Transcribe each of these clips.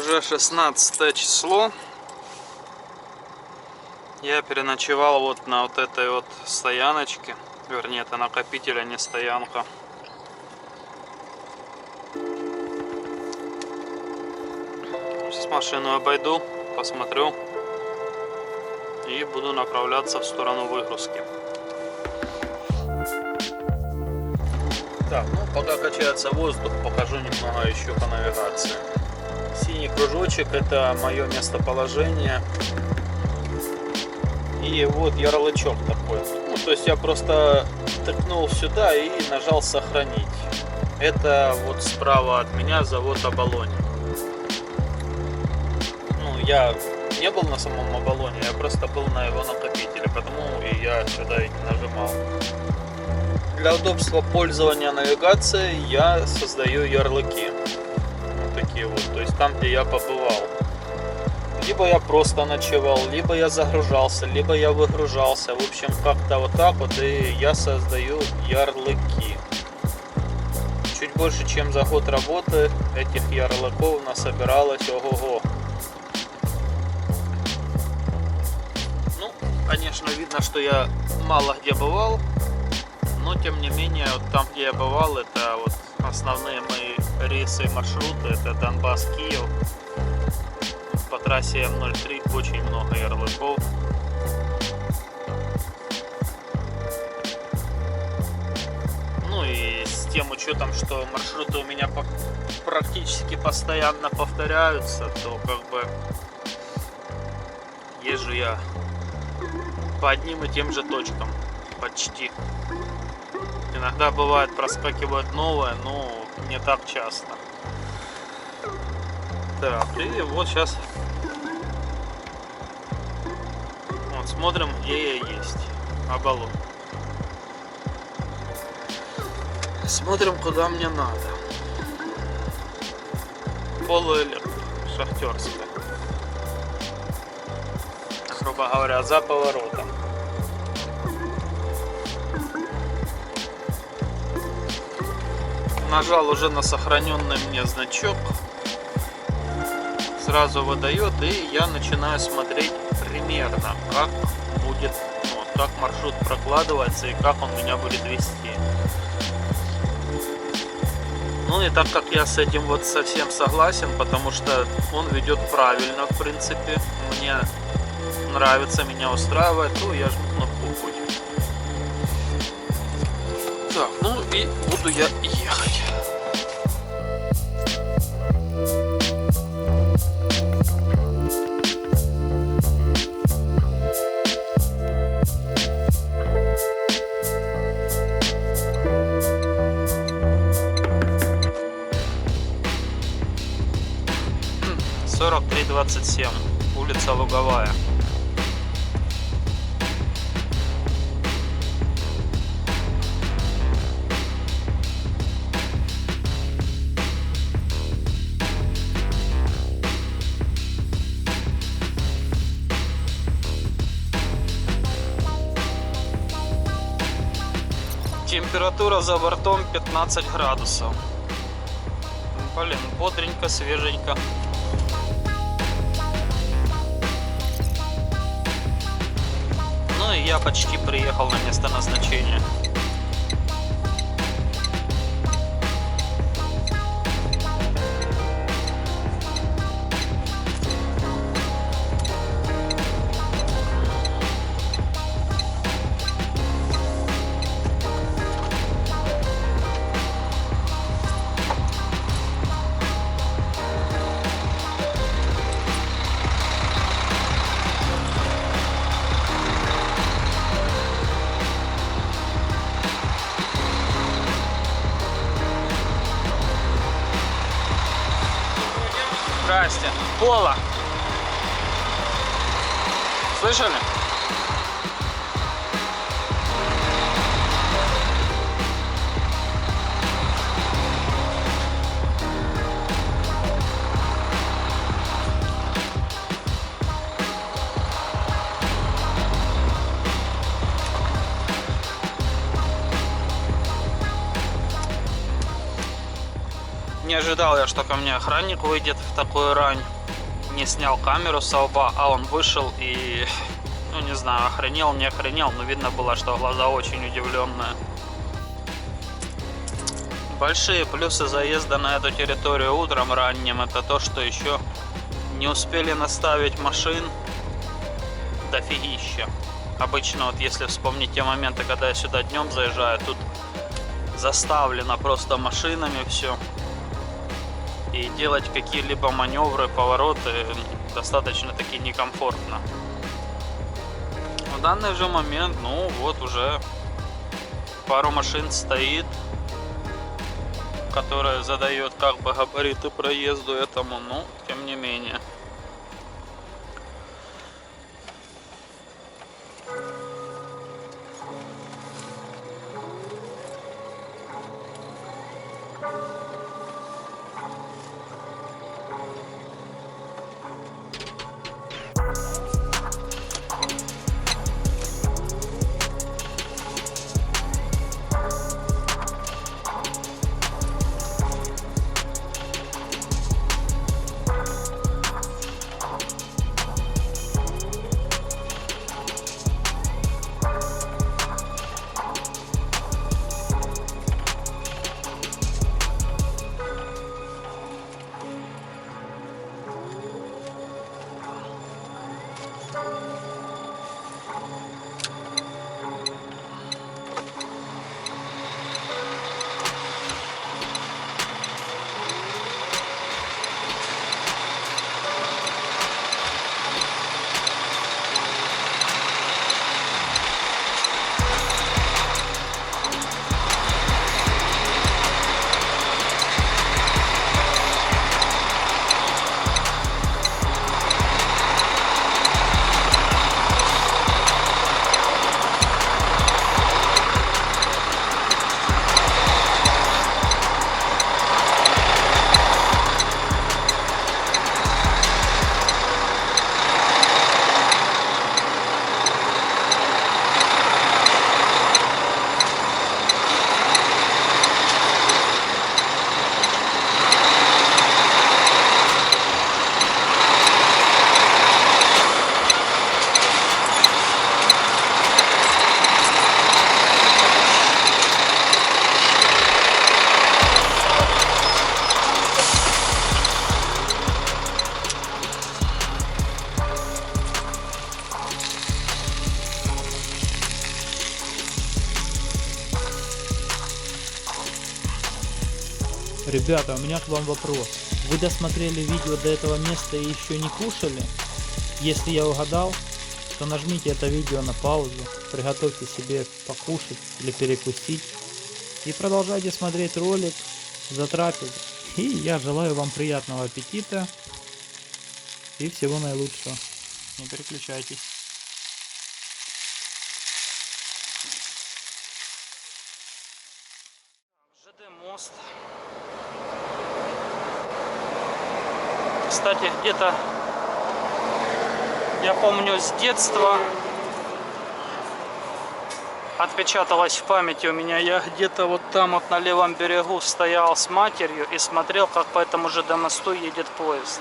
Уже 16 число. Я переночевал вот на вот этой вот стояночке. Вернее, это накопитель, а не стоянка. Сейчас машину обойду, посмотрю. И буду направляться в сторону выгрузки. Так, ну пока качается воздух, покажу немного еще по навигации. Синий кружочек — это мое местоположение. И вот ярлычок такой. Ну, то есть я просто тыкнул сюда и нажал сохранить. Это вот справа от меня завод Оболонь. Ну, я не был на самом Оболоне, я просто был на его накопителе, потому и я сюда и не нажимал. Для удобства пользования навигацией я создаю ярлыки. Вот такие вот, то есть там, где я побывал. Либо я просто ночевал, либо я загружался, либо я выгружался. В общем, как-то вот так вот и я создаю ярлыки. Чуть больше, чем за год работы, этих ярлыков насобиралось ого-го. Ну, конечно, видно, что я мало где бывал. Но, тем не менее, вот там, где я бывал, это вот основные мои рейсы и маршруты. Это Донбасс-Киев. По трассе М03 очень много ярлыков. Ну и с тем учетом, что маршруты у меня практически постоянно повторяются, то как бы езжу я по одним и тем же точкам почти. Иногда бывает проскакивают новые, но не так часто. Так, и вот сейчас вот смотрим, где я есть. Оболонь. Смотрим, куда мне надо. Полуэлектро, шахтерская. Грубо говоря, за поворотом. Нажал уже на сохраненный мне значок. Сразу выдает, и я начинаю смотреть примерно, как будет, вот, как маршрут прокладывается и как он меня будет вести. Ну и так как я с этим вот совсем согласен, потому что он ведет правильно, в принципе, мне нравится, меня устраивает, то я жму кнопку «Путь». Так, ну и буду я ехать. — 4327, улица Луговая. Температура за бортом 15 градусов. Блин, бодренько, свеженько. Ну и я почти приехал на место назначения. Здрасте. Пола. Слышали? ожидал я, что ко мне охранник выйдет в такую рань. Не снял камеру со лба, а он вышел и, ну не знаю, охренел, не охренел, но видно было, что глаза очень удивленные. Большие плюсы заезда на эту территорию утром ранним — это то, что еще не успели наставить машин дофигища. Обычно, вот если вспомнить те моменты, когда я сюда днем заезжаю, тут заставлено просто машинами все. И делать какие-либо маневры, повороты достаточно таки некомфортно. В данный же момент, ну вот уже пару машин стоит, которая задает как бы габариты проезду этому, но тем не менее. Ребята, у меня к вам вопрос. Вы досмотрели видео до этого места и еще не кушали? Если я угадал, то нажмите это видео на паузу, приготовьте себе покушать или перекусить и продолжайте смотреть ролик за трапезу. И я желаю вам приятного аппетита и всего наилучшего. Не переключайтесь. ЖД мост. Кстати, где-то, я помню, с детства отпечаталось в памяти у меня. Я где-то вот там вот на левом берегу стоял с матерью и смотрел, как по этому ЖД мосту едет поезд.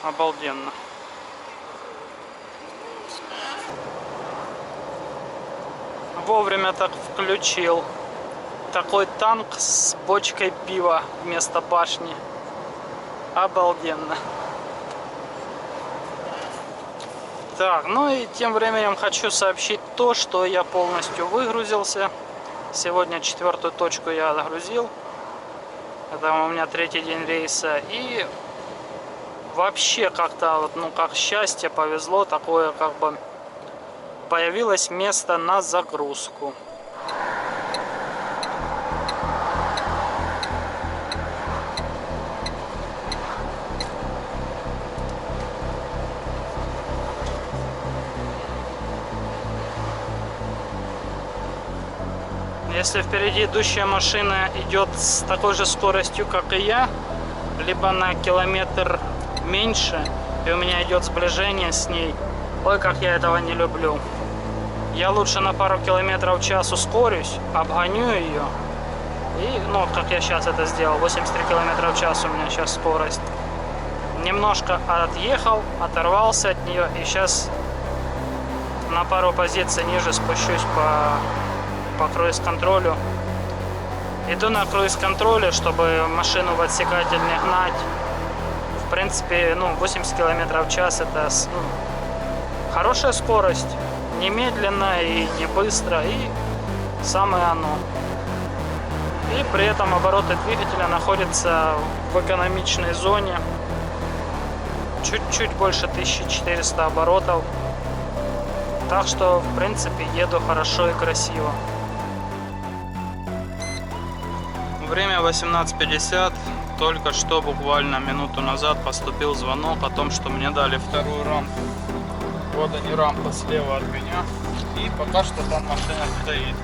Обалденно. Вовремя так включил. Такой танк с бочкой пива вместо башни. Обалденно. Так, ну и тем временем хочу сообщить то, что я полностью выгрузился. Сегодня 4-ю точку я загрузил. Это у меня 3-й день рейса. И вообще как-то, вот, ну как счастье, повезло, такое как бы появилось место на загрузку. Если впереди идущая машина идет с такой же скоростью, как и я, либо на километр меньше, и у меня идет сближение с ней, ой, как я этого не люблю. Я лучше на пару километров в час ускорюсь, обгоню ее И, ну, вот как я сейчас это сделал, 83 км в час у меня сейчас скорость. Немножко отъехал, оторвался от нее, и сейчас на пару позиций ниже спущусь по круиз-контролю. Иду на круиз-контроле, чтобы машину в отсекатель не гнать. В принципе, ну, 80 км в час это хорошая скорость, не медленно и не быстро, и самое оно. И при этом обороты двигателя находятся в экономичной зоне. Чуть-чуть больше 1400 оборотов. Так что, в принципе, еду хорошо и красиво. Время 18:50. Только что, буквально минуту назад, поступил звонок о том, что мне дали вторую рампу. Вот они, рампа слева от меня. И пока что там машина стоит.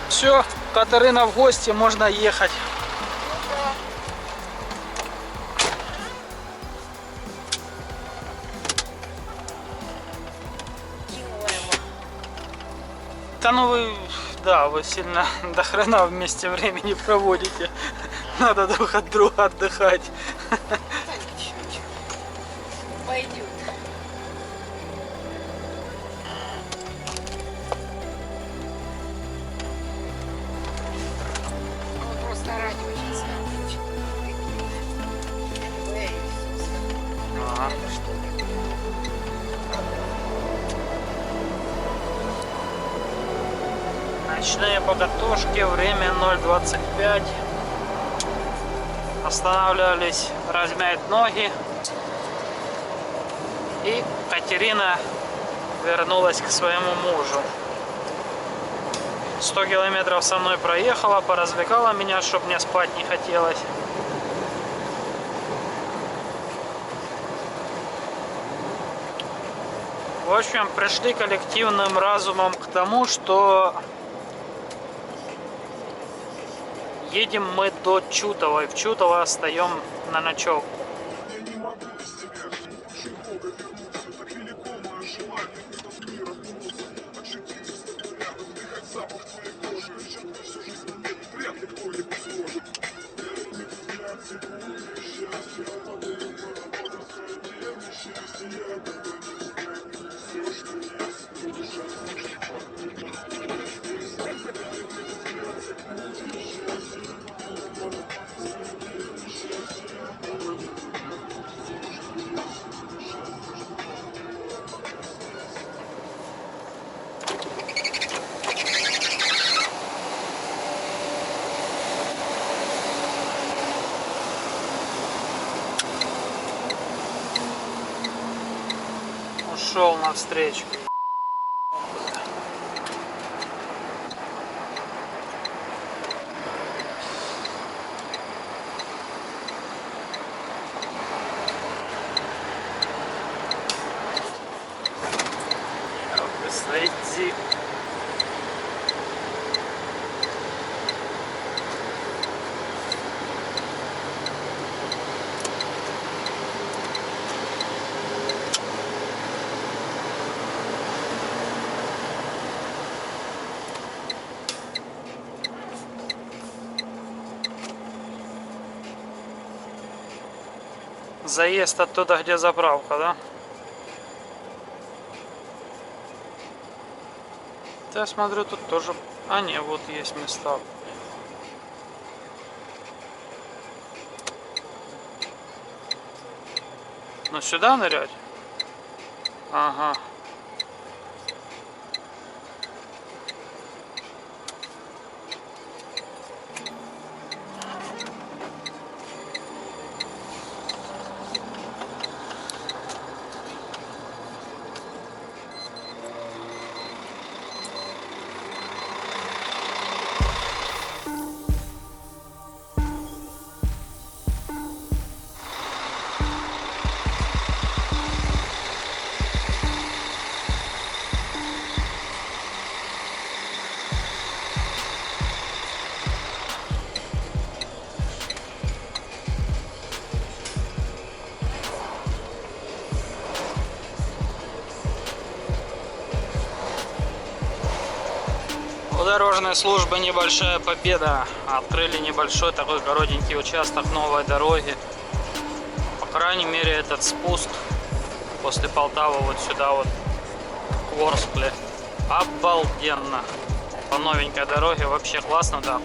Все, Катерина в гости, можно ехать. Да ну вы, да, вы сильно до хрена вместе времени проводите. Надо друг от друга отдыхать. Пойдет. Он просто радио сейчас включит. Ага. Это что ли? Ночные покатушки, время 0:25. Останавливались размять ноги. И Катерина вернулась к своему мужу. 100 километров со мной проехала, поразвлекала меня, чтобы мне спать не хотелось. В общем, пришли коллективным разумом к тому, что едем мы до Чутова, и в Чутово остаем на ночевку. Ушел навстречу. Сойти. Заезд оттуда, где заправка, да? Я смотрю, тут тоже... А, не, вот есть места. Ну, сюда нырять? Ага. У дорожной службы небольшая победа. Открыли небольшой такой коротенький участок новой дороги. По крайней мере, этот спуск после Полтавы вот сюда вот к Ворскле. Обалденно. По новенькой дороге вообще классно, да.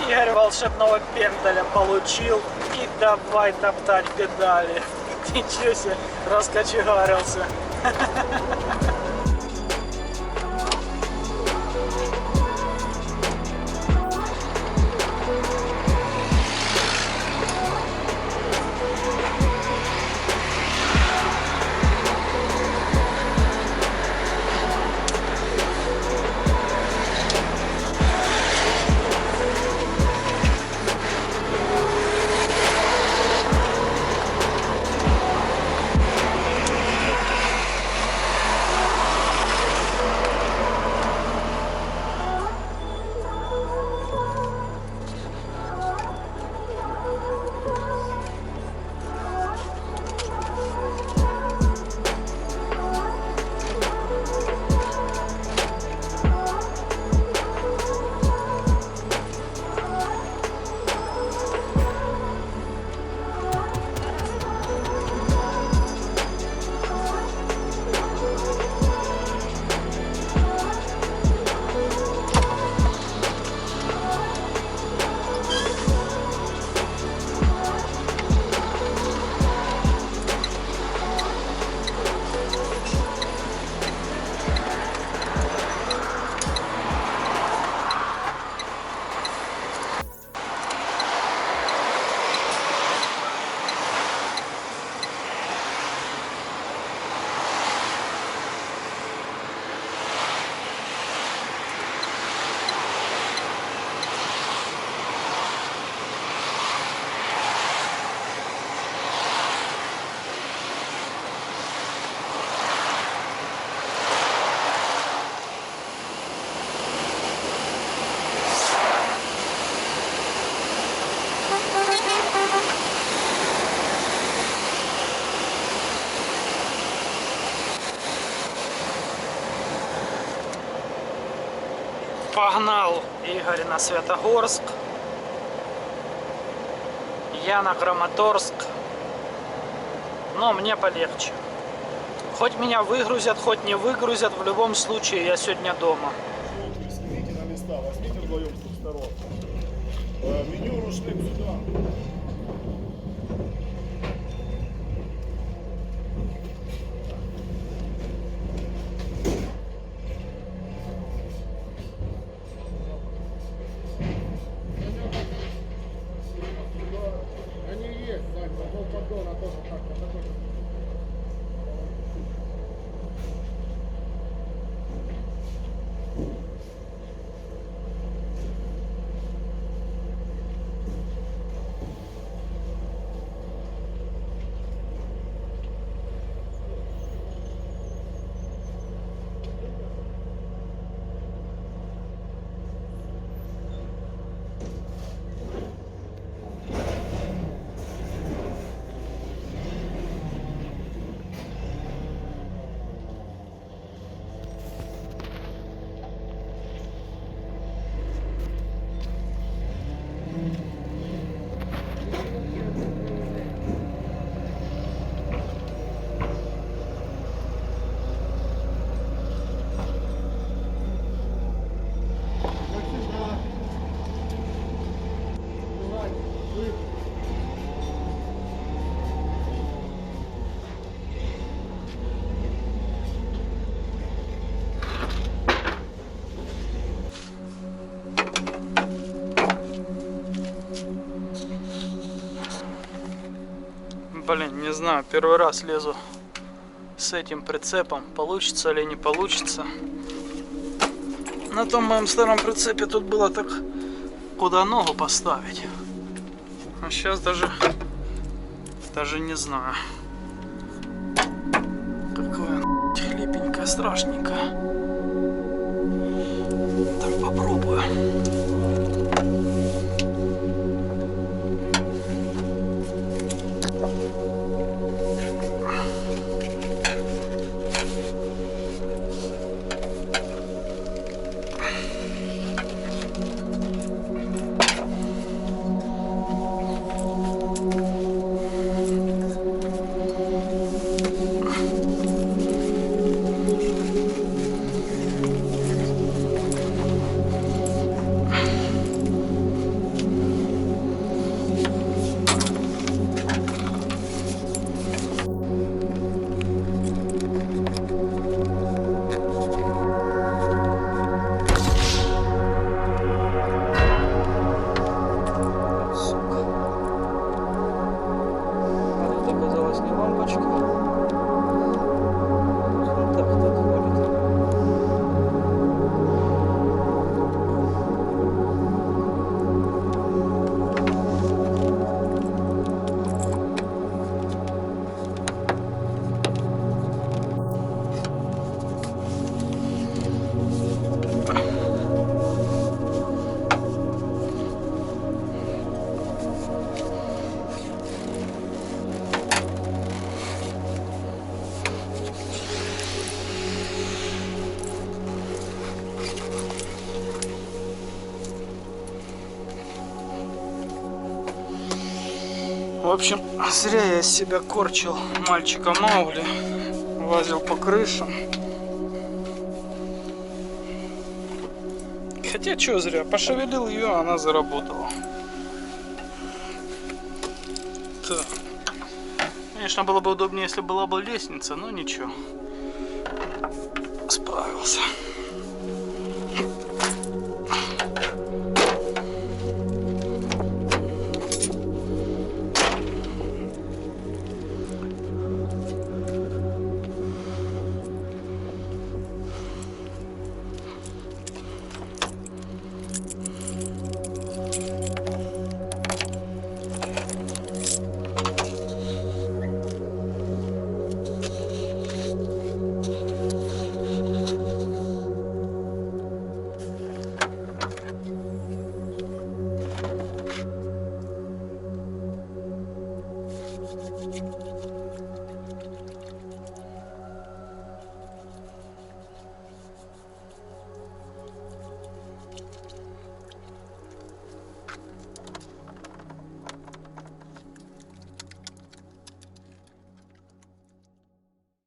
Игорь волшебного пендаля получил и давай топтать педали. Ничего себе, раскочегарился. Погнал Игорь на Святогорск, я на Краматорск, но мне полегче. Хоть меня выгрузят, хоть не выгрузят, в любом случае я сегодня дома. Снимите на места, возьмите вдвоем с двух сторон. Меню рушник сюда. Они есть, Сань, но поддона тоже так-то. Блин, не знаю, первый раз лезу с этим прицепом, получится или не получится. На том моем старом прицепе тут было так, куда ногу поставить. А сейчас даже не знаю. Какое хлипенькое, страшненькое. Так, попробую. В общем, зря я из себя корчил мальчика Маугли, лазил по крышам. Хотя, что зря, пошевелил ее, она заработала. Так. Конечно, было бы удобнее, если была бы лестница, но ничего. Справился.